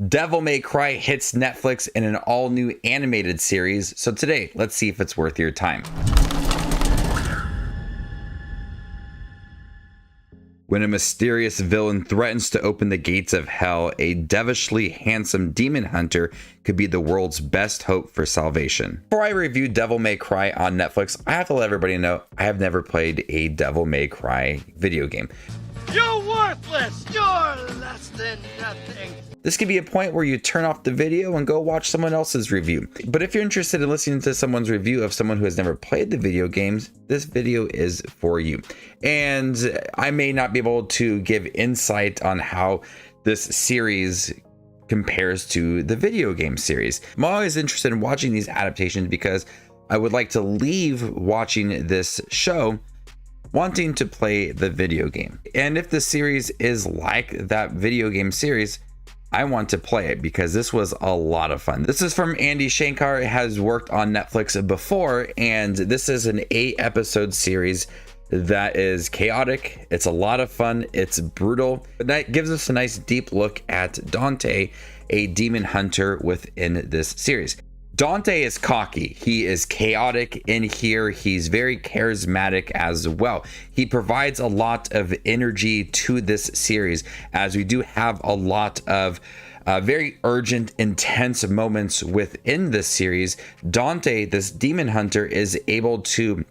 Devil May Cry hits Netflix in an all-new animated series, so today, let's see if it's worth your time. When a mysterious villain threatens to open the gates of hell, a devilishly handsome demon hunter could be the world's best hope for salvation. Before I review Devil May Cry on Netflix, I have to let everybody know I have never played a Devil May Cry video game. You're worthless! You're less than nothing! This could be a point where you turn off the video and go watch someone else's review. But if you're interested in listening to someone's review of someone who has never played the video games, this video is for you. And I may not be able to give insight on how this series compares to the video game series. I'm always interested in watching these adaptations because I would like to leave watching this show wanting to play the video game. And if the series is like that video game series, I want to play it because this was a lot of fun. This is from Andy Shankar. It has worked on Netflix before, and this is an 8-episode series that is chaotic. It's a lot of fun. It's brutal. But that gives us a nice deep look at Dante, a demon hunter within this series. Dante is cocky. He is chaotic in here. He's very charismatic as well. He provides a lot of energy to this series, as we do have a lot of very urgent, intense moments within this series. Dante, this demon hunter, is able to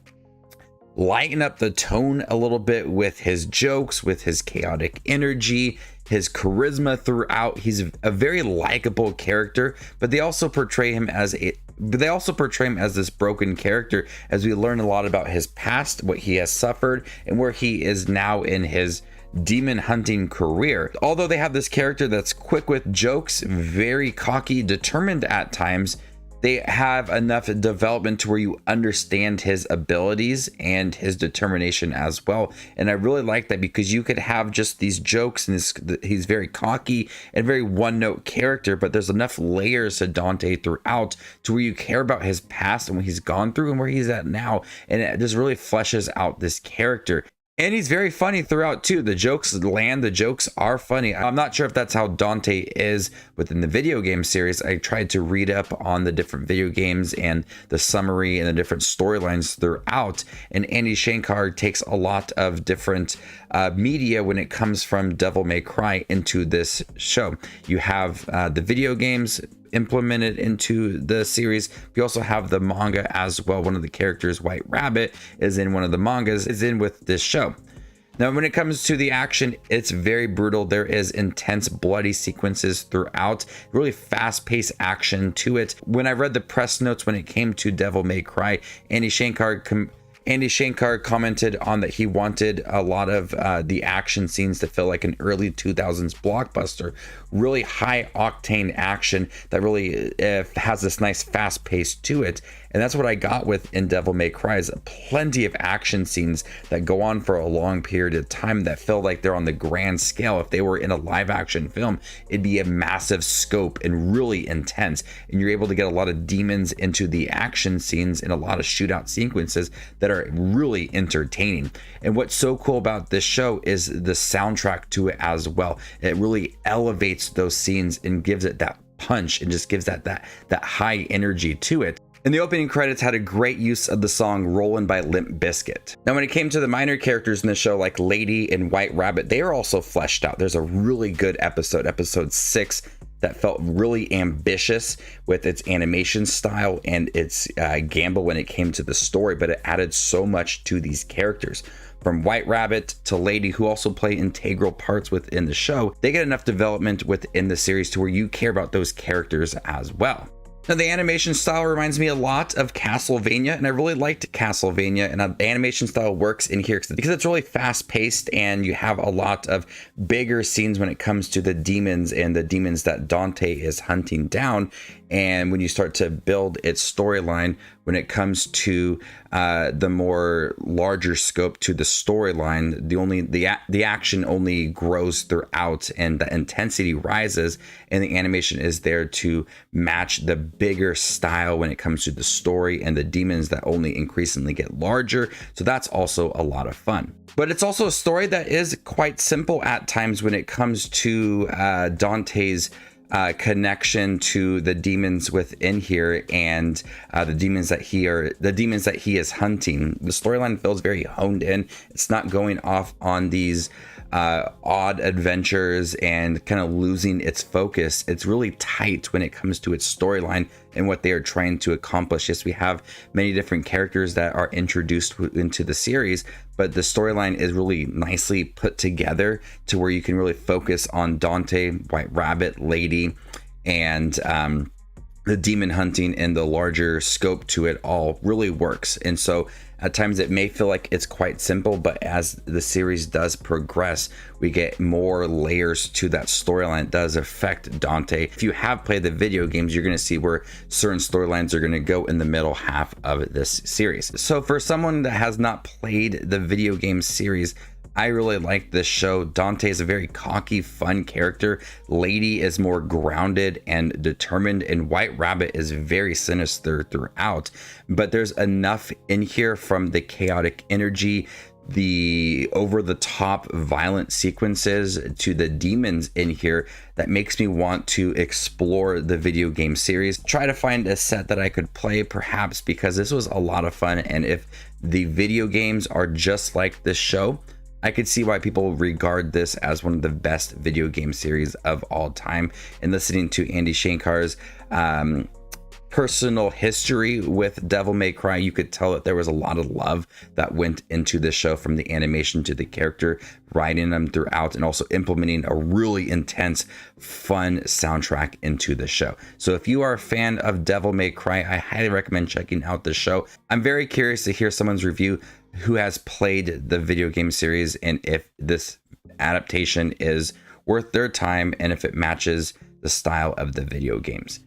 lighten up the tone a little bit with his jokes, with his chaotic energy, his charisma throughout. He's a very likable character, but they also portray him as this broken character as we learn a lot about his past, what he has suffered, and where he is now in his demon hunting career. Although they have this character that's quick with jokes, very cocky, determined at times, they have enough development to where you understand his abilities and his determination as well. And I really like that because you could have just these jokes and he's very cocky and very one-note character, but there's enough layers to Dante throughout to where you care about his past and what he's gone through and where he's at now. And it just really fleshes out this character. And he's very funny throughout too. The jokes land, the jokes are funny. I'm not sure if that's how Dante is within the video game series. I tried to read up on the different video games and the summary and the different storylines throughout. And Andy Shankar takes a lot of different media when it comes from Devil May Cry into this show. You have the video games implemented into the series. We also have the manga as well. One of the characters, White Rabbit, is in one of the mangas, is in with this show. Now, when it comes to the action, it's very brutal. There is intense bloody sequences throughout, really fast-paced action to it. When I read the press notes when it came to Devil May Cry, Andy Shankar commented on that he wanted a lot of the action scenes to feel like an early 2000s blockbuster, really high octane action that really has this nice fast pace to it. And that's what I got with in Devil May Cry, is plenty of action scenes that go on for a long period of time that feel like they're on the grand scale. If they were in a live action film, it'd be a massive scope and really intense. And you're able to get a lot of demons into the action scenes and a lot of shootout sequences that are really entertaining. And what's so cool about this show is the soundtrack to it as well. It really elevates those scenes and gives it that punch and just gives that high energy to it. And the opening credits had a great use of the song Rollin' by Limp Bizkit. Now, when it came to the minor characters in the show, like Lady and White Rabbit, they are also fleshed out. There's a really good episode 6, that felt really ambitious with its animation style and its gamble when it came to the story, but it added so much to these characters. From White Rabbit to Lady, who also play integral parts within the show, they get enough development within the series to where you care about those characters as well. Now, the animation style reminds me a lot of Castlevania, and I really liked Castlevania, and the animation style works in here because it's really fast-paced, and you have a lot of bigger scenes when it comes to the demons and the demons that Dante is hunting down. And when you start to build its storyline, when it comes to the more larger scope to the storyline, the action only grows throughout and the intensity rises, and the animation is there to match the bigger style when it comes to the story and the demons that only increasingly get larger. So that's also a lot of fun. But it's also a story that is quite simple at times when it comes to Dante's connection to the demons within here and the demons that he is hunting. The storyline feels very honed in. It's not going off on these odd adventures and kind of losing its focus. It's really tight when it comes to its storyline and what they are trying to accomplish. Yes, we have many different characters that are introduced into the series, but the storyline is really nicely put together to where you can really focus on Dante, White Rabbit, Lady, and the demon hunting, and the larger scope to it all really works. And so at times it may feel like it's quite simple, but as the series does progress, we get more layers to that storyline. It does affect Dante. If you have played the video games, you're going to see where certain storylines are going to go in the middle half of this series. So for someone that has not played the video game series, I really like this show. Dante is a very cocky, fun character. Lady is more grounded and determined, and White Rabbit is very sinister throughout. But there's enough in here from the chaotic energy, the over-the-top violent sequences, to the demons in here that makes me want to explore the video game series. Try to find a set that I could play, perhaps, because this was a lot of fun. And if the video games are just like this show, I could see why people regard this as one of the best video game series of all time. And listening to Andy Shankar's personal history with Devil May Cry, you could tell that there was a lot of love that went into this show, from the animation to the character, writing them throughout, and also implementing a really intense, fun soundtrack into the show. So if you are a fan of Devil May Cry, I highly recommend checking out the show. I'm very curious to hear someone's review who has played the video game series, and if this adaptation is worth their time and if it matches the style of the video games.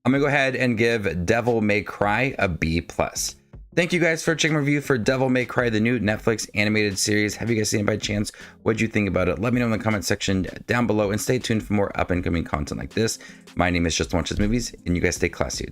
I'm gonna go ahead and give Devil May Cry a B+. Thank you guys for checking my review for Devil May Cry, the new Netflix animated series. Have you guys seen it by chance? What'd you think about it? Let me know in the comment section down below, and stay tuned for more up and coming content like this. My name is Just Watches Movies, and you guys stay classy.